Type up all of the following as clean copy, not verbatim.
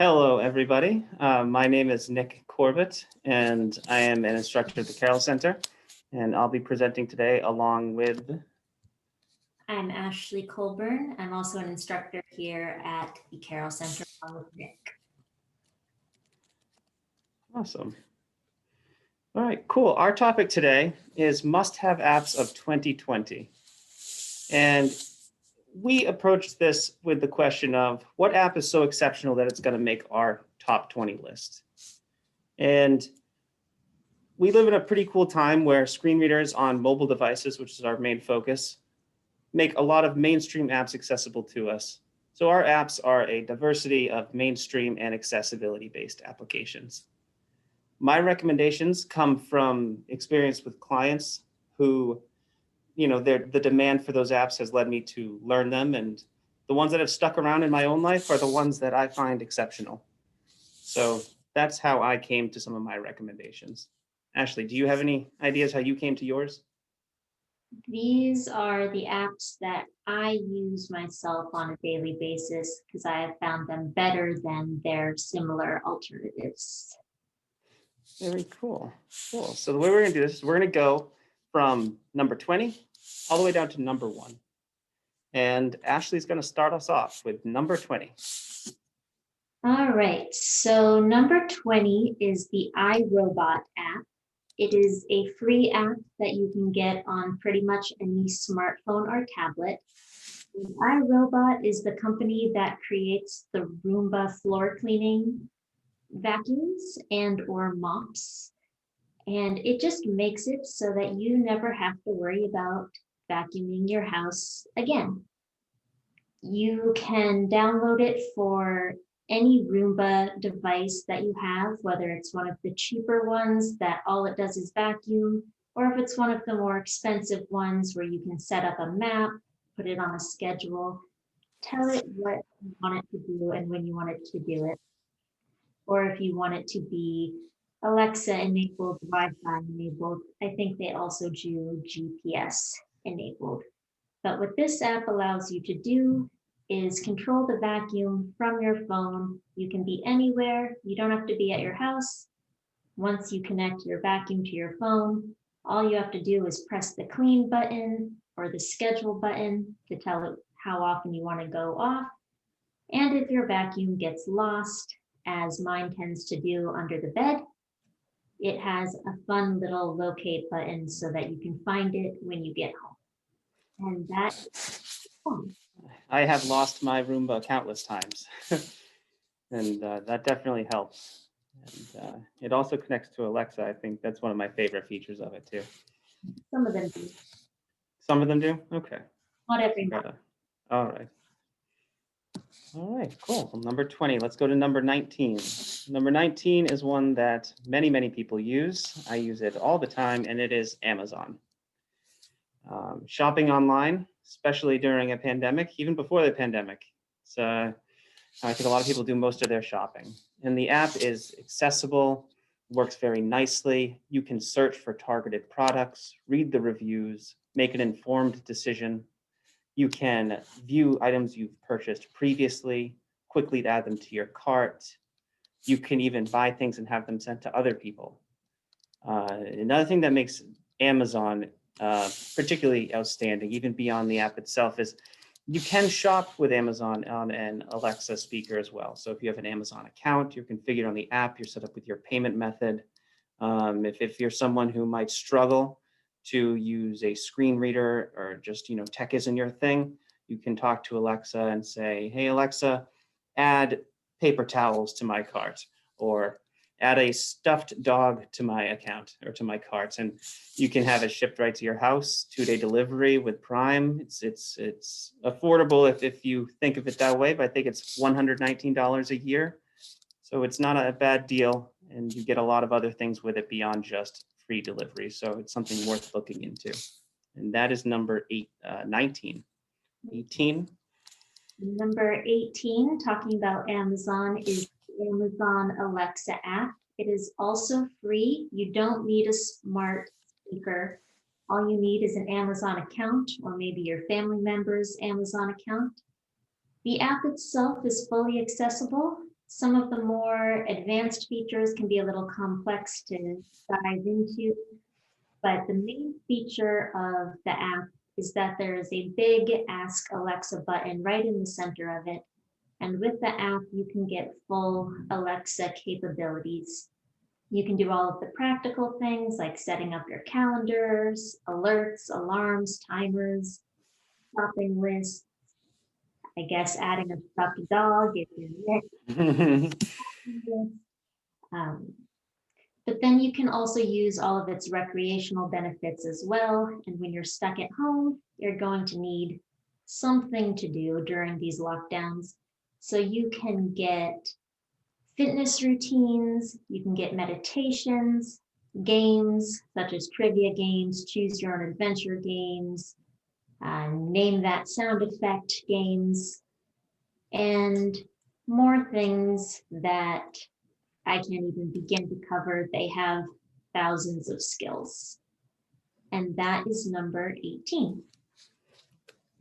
Hello, everybody. My name is Nick Corbett, and I am an instructor at the Carroll Center, and I'll be presenting today along with... I'm Ashley Colburn. I'm also an instructor here at the Carroll Center along with Nick. Awesome. All right, cool. Our topic today is must-have apps of 2020. And we approached this with the question of what app is so exceptional that it's going to make our top 20 list. And we live in a pretty cool time where screen readers on mobile devices, which is our main focus, make a lot of mainstream apps accessible to us. So our apps are a diversity of mainstream and accessibility-based applications. My recommendations come from experience with clients who, the demand for those apps has led me to learn them, and the ones that have stuck around in my own life are the ones that I find exceptional. So that's how I came to some of my recommendations. Ashley, do you have any ideas how you came to yours? These are the apps that I use myself on a daily basis because I have found them better than their similar alternatives. Very cool. Cool. So the way we're going to do this is we're going to go from number 20 all the way down to number 1. And Ashley's going to start us off with number 20. All right. So number 20 is the iRobot app. It is a free app that you can get on pretty much any smartphone or tablet. And iRobot is the company that creates the Roomba floor cleaning vacuums and or mops. And it just makes it so that you never have to worry about vacuuming your house again. You can download it for any Roomba device that you have, whether it's one of the cheaper ones that all it does is vacuum, or if it's one of the more expensive ones where you can set up a map, put it on a schedule, tell it what you want it to do and when you want it to do it. Or if you want it to be Alexa enabled, Wi-Fi enabled, I think they also do GPS enabled. But what this app allows you to do is control the vacuum from your phone. You can be anywhere. You don't have to be at your house. Once you connect your vacuum to your phone, all you have to do is press the clean button or the schedule button to tell it how often you want to go off. And if your vacuum gets lost, as mine tends to do under the bed, it has a fun little locate button so that you can find it when you get home. And that's fun. I have lost my Roomba countless times, and that definitely helps. And it also connects to Alexa. I think that's one of my favorite features of it too. Some of them do. Some of them do? Okay. Not every one. All right. All right, cool. Well, number 20, let's go to number 19. Number 19 is one that many, many people use. I use it all the time, and it is Amazon. Shopping online, especially during a pandemic, even before the pandemic. So I think a lot of people do most of their shopping. And the app is accessible, works very nicely. You can search for targeted products, read the reviews, make an informed decision. You can view items you've purchased previously, quickly add them to your cart. You can even buy things and have them sent to other people. Another thing that makes Amazon particularly outstanding, even beyond the app itself, is you can shop with Amazon on an Alexa speaker as well. So if you have an Amazon account, you're configured on the app, you're set up with your payment method. If you're someone who might struggle to use a screen reader or just, tech isn't your thing, you can talk to Alexa and say, hey, Alexa, add paper towels to my cart, or add a stuffed dog to my account or to my cart, and you can have it shipped right to your house, 2-day delivery with Prime. It's affordable if you think of it that way, but I think it's $119 a year. So it's not a bad deal, and you get a lot of other things with it beyond just free delivery. So it's something worth looking into. And that is number 19. 18. Number 18, talking about Amazon, is the Amazon Alexa app. It is also free. You don't need a smart speaker. All you need is an Amazon account or maybe your family member's Amazon account. The app itself is fully accessible. Some of the more advanced features can be a little complex to dive into, but the main feature of the app is that there is a big Ask Alexa button right in the center of it. And with the app, you can get full Alexa capabilities. You can do all of the practical things like setting up your calendars, alerts, alarms, timers, shopping lists, I guess adding a stuffed dog if you're um, but then you can also use all of its recreational benefits as well. And when you're stuck at home, you're going to need something to do during these lockdowns. So you can get fitness routines, you can get meditations, games such as trivia games, choose your own adventure games, name that sound effect games, and more things that I can't even begin to cover. They have thousands of skills. And that is number 18.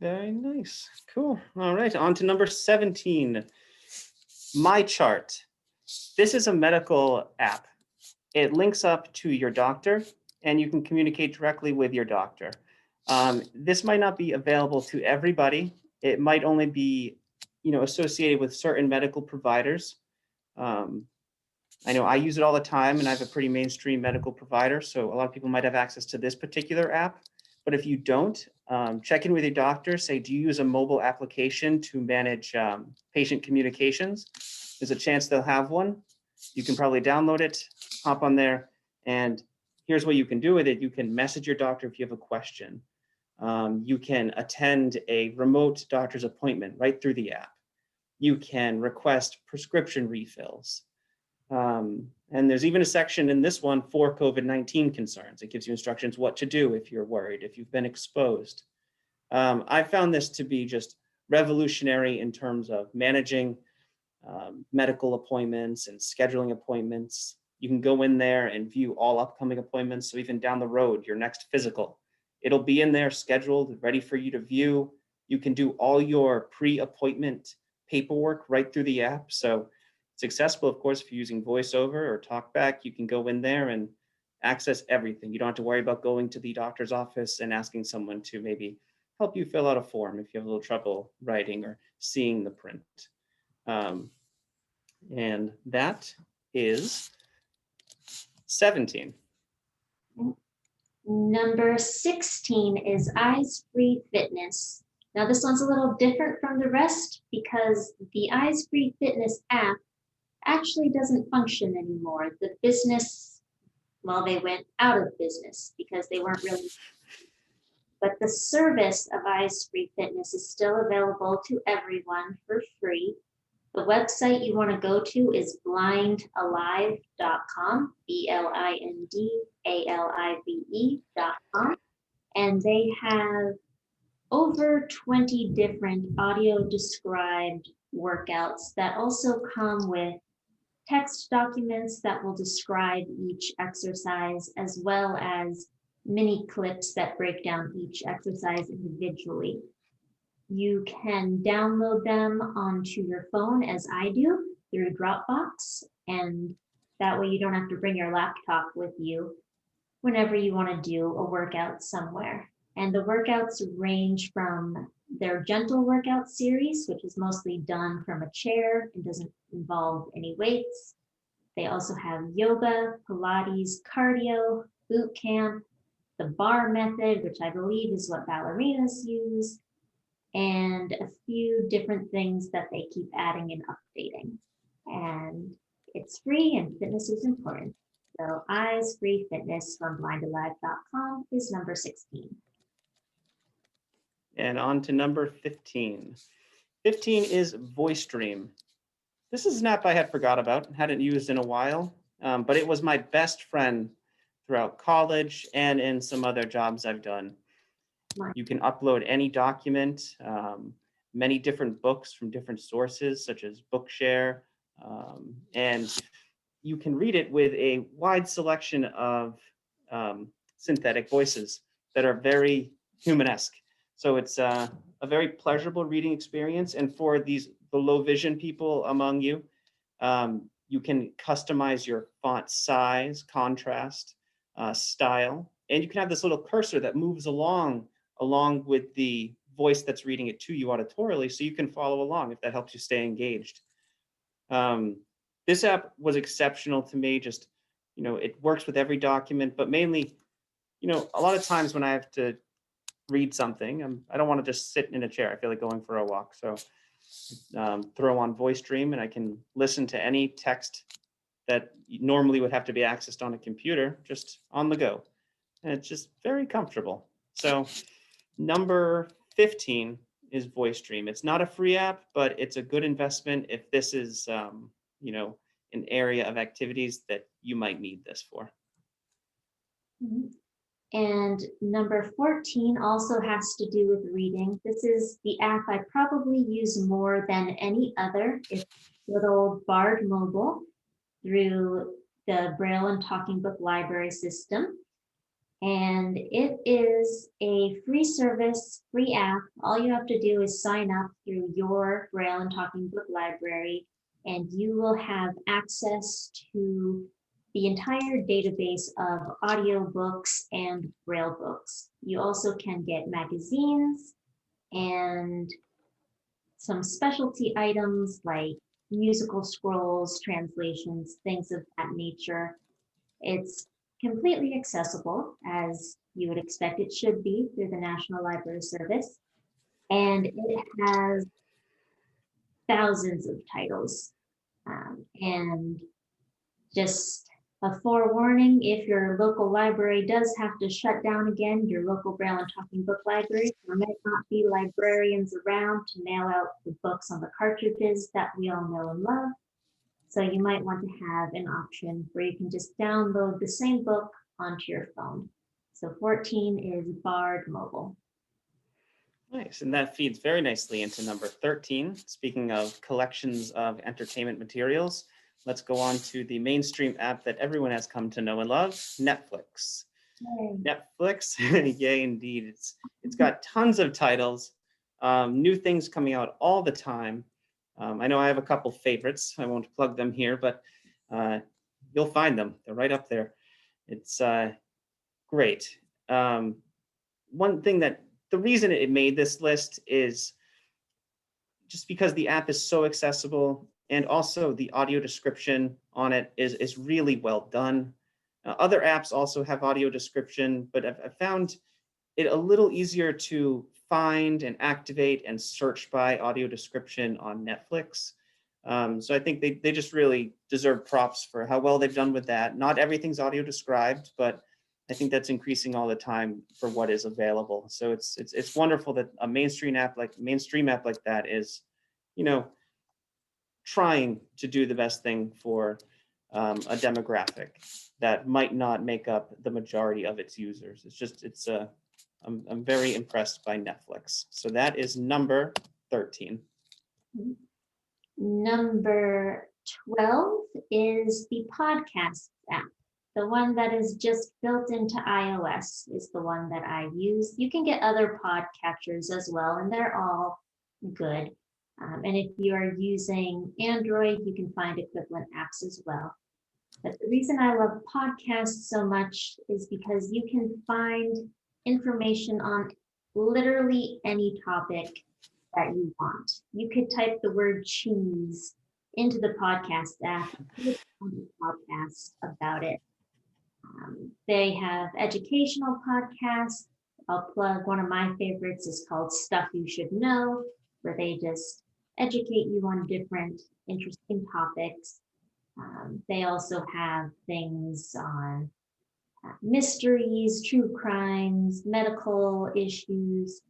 Very nice. Cool. All right. On to number 17. My Chart. This is a medical app. It links up to your doctor and you can communicate directly with your doctor. This might not be available to everybody. It might only be, associated with certain medical providers. I know I use it all the time and I have a pretty mainstream medical provider. So a lot of people might have access to this particular app. But if you don't, check in with your doctor. Say, do you use a mobile application to manage patient communications? There's a chance they'll have one. You can probably download it, hop on there, and here's what you can do with it. You can message your doctor if you have a question. You can attend a remote doctor's appointment right through the app. You can request prescription refills. And there's even a section in this one for COVID-19 concerns. It gives you instructions what to do if you're worried, if you've been exposed. I found this to be just revolutionary in terms of managing medical appointments and scheduling appointments. You can go in there and view all upcoming appointments. So even down the road, your next physical, it'll be in there scheduled, ready for you to view. You can do all your pre-appointment paperwork right through the app. So it's accessible, of course, if you're using VoiceOver or TalkBack. You can go in there and access everything. You don't have to worry about going to the doctor's office and asking someone to maybe help you fill out a form if you have a little trouble writing or seeing the print. And that is 17. Number 16 is Eyes Free Fitness. Now this one's a little different from the rest because the Eyes Free Fitness app actually doesn't function anymore. The business, well, they went out of business because they weren't really, but the service of Eyes Free Fitness is still available to everyone for free. The website you want to go to is blindalive.com, blindalive.com, and they have over 20 different audio described workouts that also come with text documents that will describe each exercise, as well as mini clips that break down each exercise individually. You can download them onto your phone, as I do, through Dropbox, and that way you don't have to bring your laptop with you whenever you want to do a workout somewhere. And the workouts range from their gentle workout series, which is mostly done from a chair and doesn't involve any weights. They also have yoga, Pilates, cardio, boot camp, the bar method, which I believe is what ballerinas use, and a few different things that they keep adding and updating. And it's free and fitness is important. So Eyes Free Fitness from blindalive.com is number 16. And on to number 15. 15 is VoiceStream. This is an app I had forgot about, hadn't used in a while, but it was my best friend throughout college and in some other jobs I've done. You can upload any document, many different books from different sources, such as Bookshare, and you can read it with a wide selection of synthetic voices that are very humanesque. So it's a very pleasurable reading experience. And for the low vision people among you, You can customize your font size, contrast, style, and you can have this little cursor that moves along with the voice that's reading it to you auditorily, so you can follow along if that helps you stay engaged. This app was exceptional to me. Just, it works with every document, but mainly, a lot of times when I have to read something, I don't want to just sit in a chair. I feel like going for a walk. So throw on Voice Dream and I can listen to any text that normally would have to be accessed on a computer just on the go. And it's just very comfortable. So number 15 is Voice Dream. It's not a free app, but it's a good investment if this is, an area of activities that you might need this for. Mhm. And number 14 also has to do with reading. This is the app I probably use more than any other. It's good old Bard Mobile through the Braille and Talking Book Library system. And it is a free service, free app. All you have to do is sign up through your Braille and Talking Book Library, and you will have access to the entire database of audiobooks and Braille books. You also can get magazines and some specialty items like musical scrolls, translations, things of that nature. It's completely accessible, as you would expect it should be through the National Library Service. And it has thousands of titles. And just a forewarning, if your local library does have to shut down again, your local Braille and Talking Book Library, there might not be librarians around to mail out the books on the cartridges that we all know and love. So you might want to have an option where you can just download the same book onto your phone. So 14 is Bard Mobile. Nice, and that feeds very nicely into number 13. Speaking of collections of entertainment materials, let's go on to the mainstream app that everyone has come to know and love, Netflix. Yay. Netflix, yay indeed. It's got tons of titles, new things coming out all the time. I know I have a couple favorites. I won't plug them here, but you'll find them. They're right up there. It's great. One thing the reason it made this list is just because the app is so accessible, and also the audio description on it is really well done. Other apps also have audio description, but I've found it a little easier to find and activate and search by audio description on Netflix. So I think they just really deserve props for how well they've done with that. Not everything's audio described, but I think that's increasing all the time for what is available. So it's wonderful that a mainstream app like that is, trying to do the best thing for a demographic that might not make up the majority of its users. I'm very impressed by Netflix. So that is number 13. Number 12 is the Podcasts app. The one that is just built into iOS is the one that I use. You can get other podcatchers as well, and they're all good. And if you are using Android, you can find equivalent apps as well. But the reason I love podcasts so much is because you can find information on literally any topic that you want. You could type the word cheese into the podcast app, and podcast about it. They have educational podcasts. I'll plug one of my favorites is called Stuff You Should Know, where they just educate you on different interesting topics. They also have things on mysteries, true crimes, medical issues.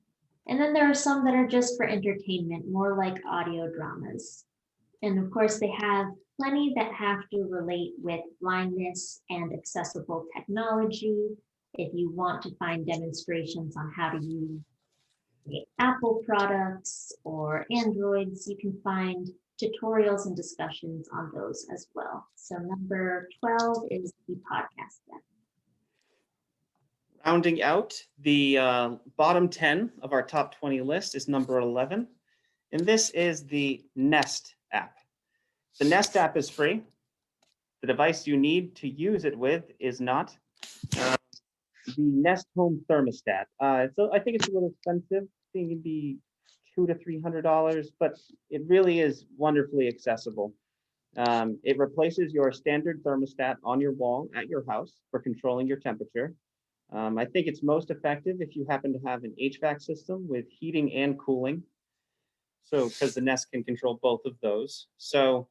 And then there are some that are just for entertainment, more like audio dramas. And of course, they have plenty that have to relate with blindness and accessible technology. If you want to find demonstrations on how to use Apple products or Androids, you can find tutorials and discussions on those as well. So number 12 is the podcast app. Rounding out the bottom 10 of our top 20 list is number 11. And this is the Nest app. The Nest app is free. The device you need to use it with is not. The Nest Home Thermostat. So I think it's a little expensive. I think it'd be $200 to $300, but it really is wonderfully accessible. It replaces your standard thermostat on your wall at your house for controlling your temperature. I think it's most effective if you happen to have an HVAC system with heating and cooling. So, because the Nest can control both of those. So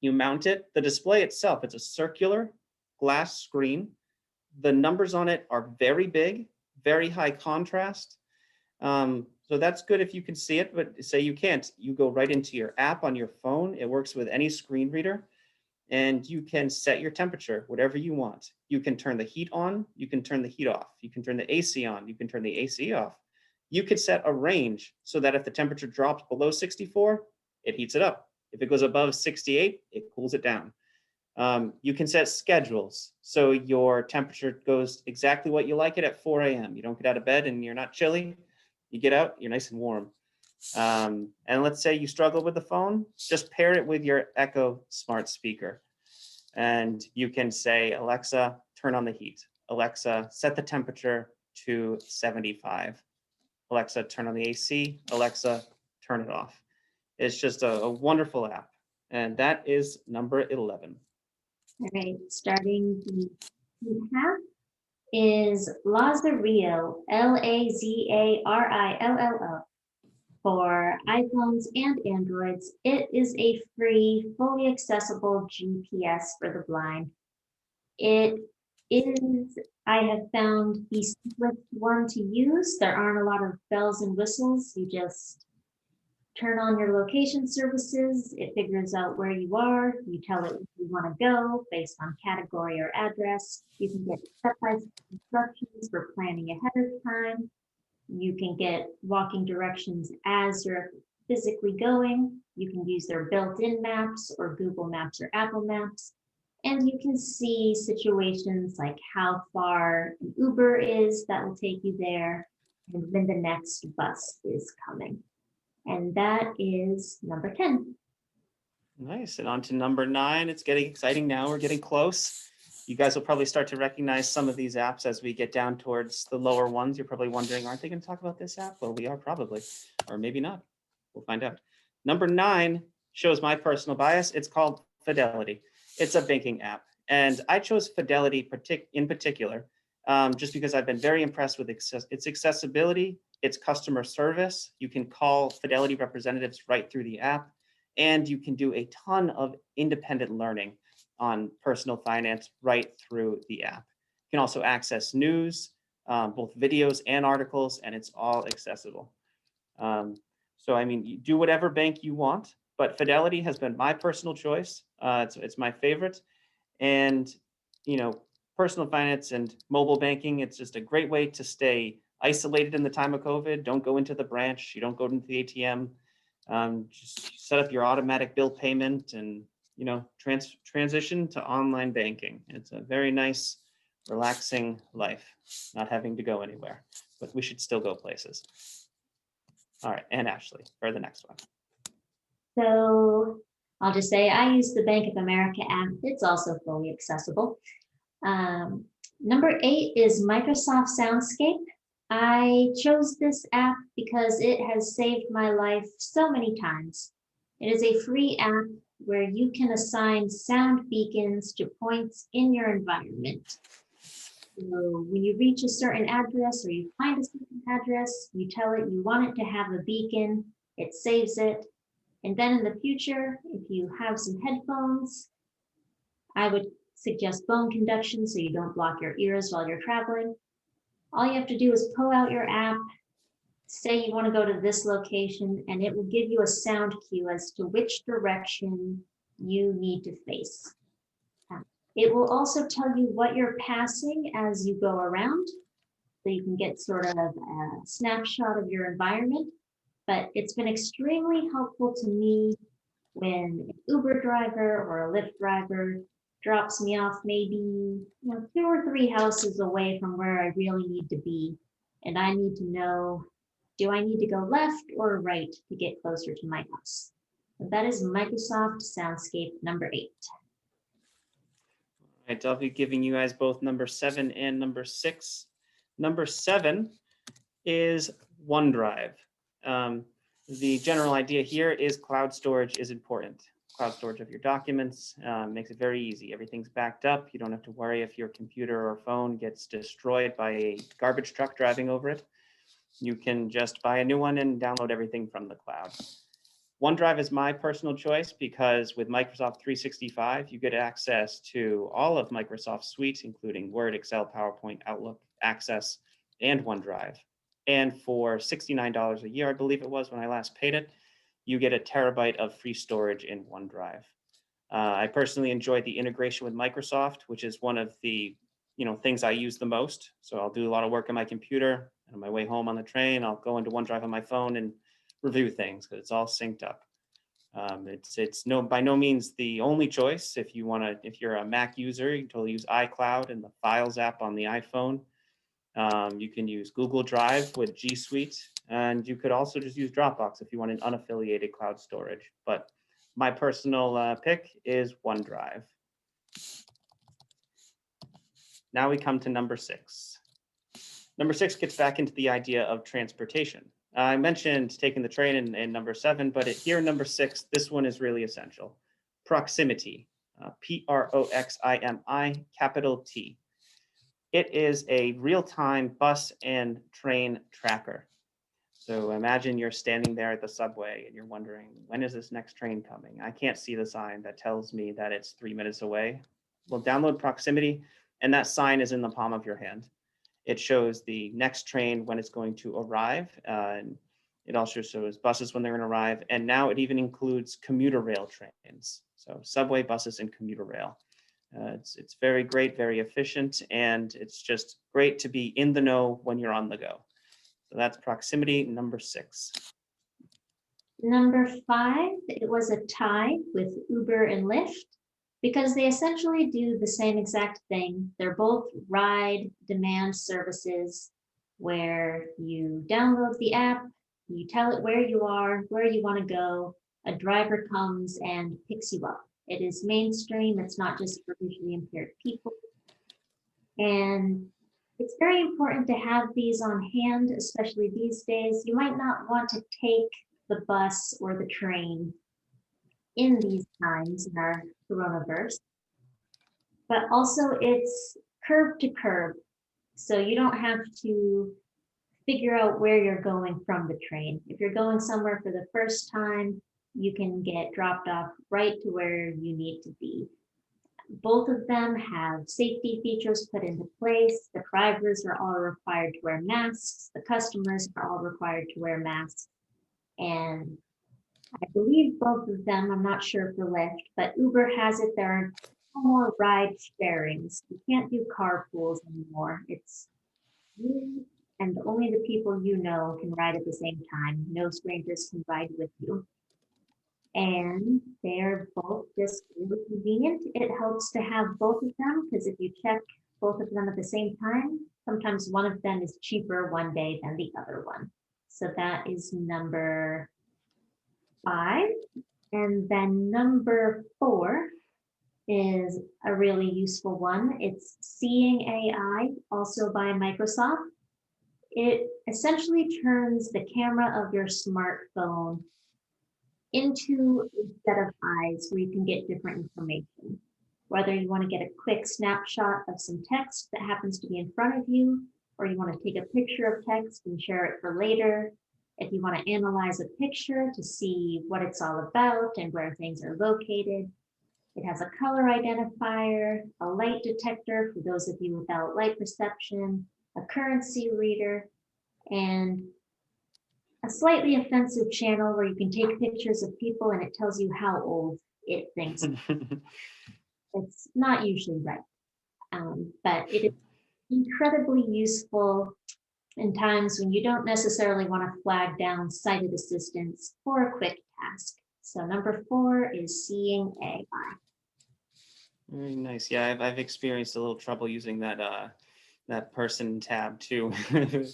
you mount it. The display itself, it's a circular glass screen. The numbers on it are very big, very high contrast. So that's good if you can see it, but say you can't, you go right into your app on your phone. It works with any screen reader, and you can set your temperature, whatever you want. You can turn the heat on, you can turn the heat off, you can turn the AC on, you can turn the AC off. You could set a range so that if the temperature drops below 64, it heats it up. If it goes above 68, it cools it down. You can set schedules so your temperature goes exactly what you like it at 4 a.m. You don't get out of bed and you're not chilly. You get out, you're nice and warm. And let's say you struggle with the phone, just pair it with your Echo smart speaker. And you can say, Alexa, turn on the heat. Alexa, set the temperature to 75. Alexa, turn on the AC. Alexa, turn it off. It's just a wonderful app. And that is number 11. All right, starting the half is Lazarillo, Lazarill, for iPhones and Androids. It is a free, fully accessible GPS for the blind. It is, I have found, the simplest one to use. There aren't a lot of bells and whistles. You just turn on your location services, it figures out where you are, you tell it where you want to go based on category or address. You can get step-by-step instructions for planning ahead of time. You can get walking directions as you're physically going. You can use their built-in maps or Google Maps or Apple Maps. And you can see situations like how far an Uber is that will take you there and when the next bus is coming. And that is number 10. Nice. And on to number 9. It's getting exciting now. We're getting close. You guys will probably start to recognize some of these apps as we get down towards the lower ones. You're probably wondering, aren't they going to talk about this app? Well, we are probably, or maybe not. We'll find out. Number 9 shows my personal bias. It's called Fidelity. It's a banking app. And I chose Fidelity in particular just because I've been very impressed with its accessibility, its customer service. You can call Fidelity representatives right through the app, and you can do a ton of independent learning on personal finance right through the app. You can also access news, both videos and articles, and it's all accessible. So, I mean, you do whatever bank you want, but Fidelity has been my personal choice. It's my favorite. And, you know, personal finance and mobile banking, it's just a great way to stay isolated in the time of COVID. Don't go into the branch. You don't go into the ATM. Just set up your automatic bill payment and, you know, transition to online banking. It's a very nice, relaxing life, not having to go anywhere, but we should still go places. All right, and Ashley, for the next one. So I'll just say I use the Bank of America app. It's also fully accessible. Number 8 is Microsoft Soundscape. I chose this app because it has saved my life so many times. It is a free app where you can assign sound beacons to points in your environment. So when you reach a certain address or you find a certain address, you tell it you want it to have a beacon, it saves it. And then in the future, if you have some headphones, I would suggest bone conduction so you don't block your ears while you're traveling. All you have to do is pull out your app, say you want to go to this location, and it will give you a sound cue as to which direction you need to face. It will also tell you what you're passing as you go around, so you can get sort of a snapshot of your environment. But it's been extremely helpful to me when an Uber driver or a Lyft driver drops me off maybe 2 or 3 houses away from where I really need to be. And I need to know, do I need to go left or right to get closer to my house? That is Microsoft Soundscape number 8. All right, I'll be giving you guys both number 7 and number 6. Number 7 is OneDrive. The general idea here is cloud storage is important. Cloud storage of your documents makes it very easy. Everything's backed up. You don't have to worry if your computer or phone gets destroyed by a garbage truck driving over it. You can just buy a new one and download everything from the cloud. OneDrive is my personal choice because with Microsoft 365, you get access to all of Microsoft's suites, including Word, Excel, PowerPoint, Outlook, Access, and OneDrive. And for $69 a year, I believe it was when I last paid it, you get a terabyte of free storage in OneDrive. I personally enjoy the integration with Microsoft, which is one of the things I use the most. So I'll do a lot of work on my computer. On my way home on the train, I'll go into OneDrive on my phone and review things because it's all synced up. It's by no means the only choice. If you're a Mac user, you can totally use iCloud and the Files app on the iPhone. You can use Google Drive with G Suite, and you could also just use Dropbox if you want an unaffiliated cloud storage. But my personal pick is OneDrive. Now we come to number 6. Number 6 gets back into the idea of transportation. I mentioned taking the train in number 7, but here in number 6, this one is really essential. Proximity, Proximi, capital T. It is a real-time bus and train tracker. So imagine you're standing there at the subway and you're wondering, when is this next train coming? I can't see the sign that tells me that it's 3 minutes away. Well, download Proximity, and that sign is in the palm of your hand. It shows the next train when it's going to arrive. And it also shows buses when they're going to arrive. And now it even includes commuter rail trains. So subway, buses, and commuter rail. It's very great, very efficient, and it's just great to be in the know when you're on the go. So that's Proximity number 6. Number 5, it was a tie with Uber and Lyft because they essentially do the same exact thing. They're both ride demand services where you download the app, you tell it where you are, where you want to go, a driver comes and picks you up. It is mainstream. It's not just for visually impaired people. And it's very important to have these on hand, especially these days. You might not want to take the bus or the train in these times in our coronavirus, but also it's curb to curb. So you don't have to figure out where you're going from the train. If you're going somewhere for the first time, you can get dropped off right to where you need to be. Both of them have safety features put into place. The drivers are all required to wear masks. The customers are all required to wear masks. And I believe both of them, I'm not sure for Lyft, but Uber has it. There are no more ride sharings. You can't do carpools anymore. It's you and only the people you know can ride at the same time. No strangers can ride with you. And they're both just really convenient. It helps to have both of them because if you check both of them at the same time, sometimes one of them is cheaper one day than the other one. So that is number 5. And then number 4 is a really useful one. It's Seeing AI, also by Microsoft. It essentially turns the camera of your smartphone into a set of eyes where you can get different information. Whether you want to get a quick snapshot of some text that happens to be in front of you, or you want to take a picture of text and share it for later. If you want to analyze a picture to see what it's all about and where things are located. It has a color identifier, a light detector for those of you without light perception, a currency reader, and a slightly offensive channel where you can take pictures of people and it tells you how old it thinks. It's not usually right, but it is incredibly useful in times when you don't necessarily want to flag down sighted assistance for a quick task. So number 4 is Seeing AI. Very nice. Yeah, I've experienced a little trouble using that person tab to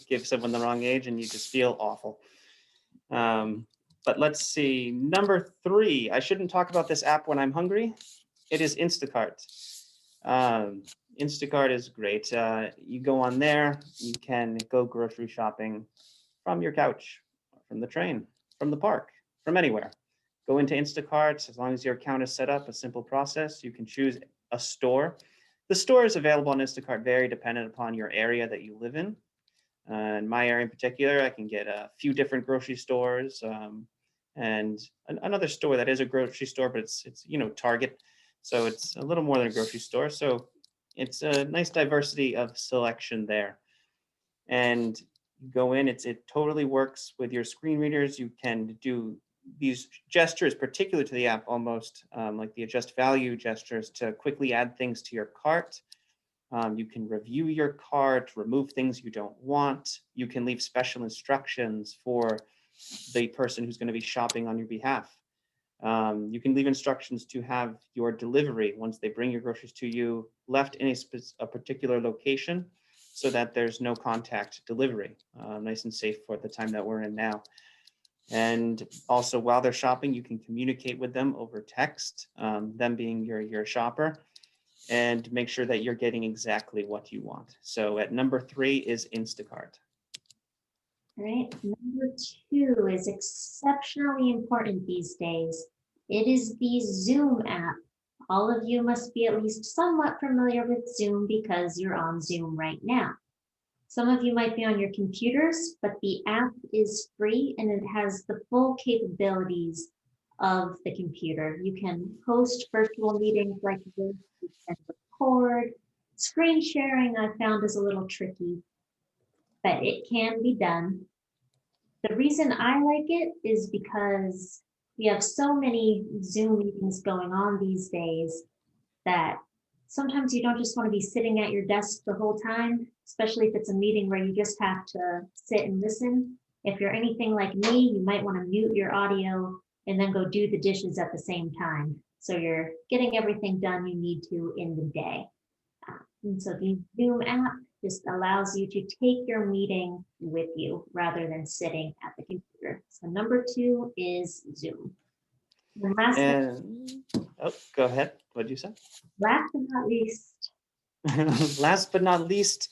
give someone the wrong age, and you just feel awful. But let's see, number 3, I shouldn't talk about this app when I'm hungry. It is Instacart. Instacart is great. You go on there, you can go grocery shopping from your couch, from the train, from the park, from anywhere. Go into Instacart. As long as your account is set up, a simple process. You can choose a store. The store is available on Instacart, very dependent upon your area that you live in. In my area in particular, I can get a few different grocery stores, and another store that is a grocery store, but it's Target, so it's a little more than a grocery store. So it's a nice diversity of selection there. And you go in, it totally works with your screen readers. You can do these gestures, particular to the app, almost like the adjust value gestures, to quickly add things to your cart. You can review your cart, remove things you don't want. You can leave special instructions for the person who's going to be shopping on your behalf. You can leave instructions to have your delivery, once they bring your groceries to you, left in a particular location so that there's no contact delivery. Nice and safe for the time that we're in now. And also, while they're shopping, you can communicate with them over text, them being your shopper, and make sure that you're getting exactly what you want. So at number 3 is Instacart. All right, number 2 is exceptionally important these days. It is the Zoom app. All of you must be at least somewhat familiar with Zoom because you're on Zoom right now. Some of you might be on your computers, but the app is free and it has the full capabilities of the computer. You can host virtual meetings like this, you can record. Screen sharing I found is a little tricky, but it can be done. The reason I like it is because we have so many Zoom meetings going on these days that sometimes you don't just want to be sitting at your desk the whole time, especially if it's a meeting where you just have to sit and listen. If you're anything like me, you might want to mute your audio and then go do the dishes at the same time. So you're getting everything done you need to in the day. And so the Zoom app just allows you to take your meeting with you rather than sitting at the computer. So number 2 is Zoom. Go ahead. What did you say? Last but not least. Last but not least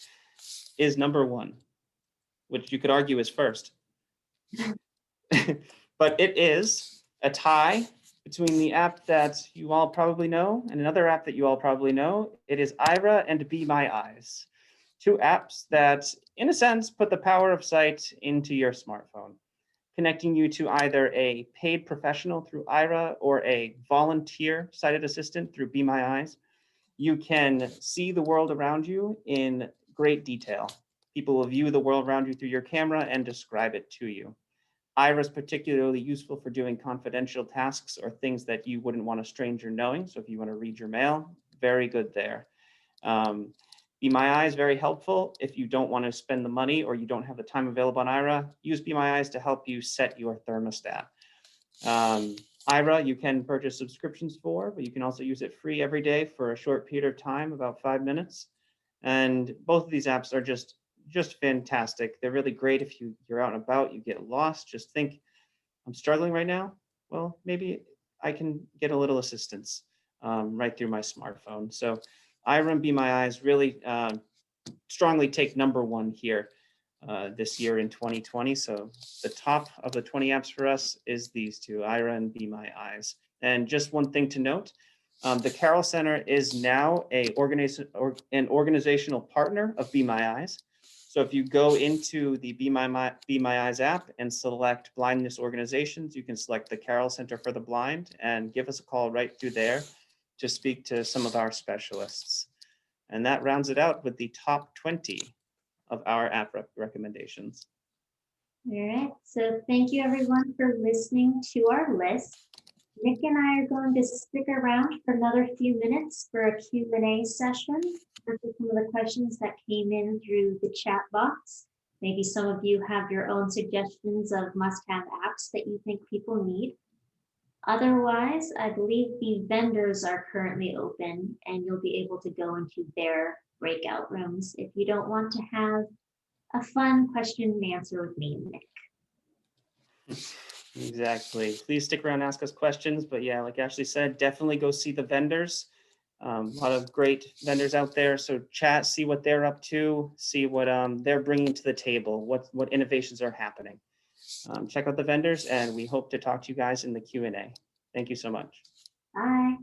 is number 1, which you could argue is first. But it is a tie between the app that you all probably know and another app that you all probably know. It is Aira and Be My Eyes, 2 apps that, in a sense, put the power of sight into your smartphone, connecting you to either a paid professional through Aira or a volunteer sighted assistant through Be My Eyes. You can see the world around you in great detail. People will view the world around you through your camera and describe it to you. Aira is particularly useful for doing confidential tasks or things that you wouldn't want a stranger knowing. So if you want to read your mail, very good there. Be My Eyes, very helpful. If you don't want to spend the money or you don't have the time available on Aira, use Be My Eyes to help you set your thermostat. Aira, you can purchase subscriptions for, but you can also use it free every day for a short period of time, about 5 minutes. And both of these apps are just fantastic. They're really great if you're out and about, you get lost, just think, I'm struggling right now. Well, maybe I can get a little assistance right through my smartphone. So Aira and Be My Eyes really strongly take number 1 here this year in 2020. So the top of the 20 apps for us is these 2, Aira and Be My Eyes. And just one thing to note, the Carroll Center is now an organizational partner of Be My Eyes. So if you go into the Be My Eyes app and select blindness organizations, you can select the Carroll Center for the Blind and give us a call right through there to speak to some of our specialists. And that rounds it out with the top 20 of our app recommendations. All right, so thank you everyone for listening to our list. Nick and I are going to stick around for another few minutes for a Q&A session. Answer some of the questions that came in through the chat box. Maybe some of you have your own suggestions of must-have apps that you think people need. Otherwise, I believe the vendors are currently open and you'll be able to go into their breakout rooms if you don't want to have a fun question and answer with me and Nick. Exactly. Please stick around, ask us questions. But yeah, like Ashley said, definitely go see the vendors. A lot of great vendors out there. So chat, see what they're up to, see what they're bringing to the table, what innovations are happening. Check out the vendors, and we hope to talk to you guys in the Q&A. Thank you so much. Bye.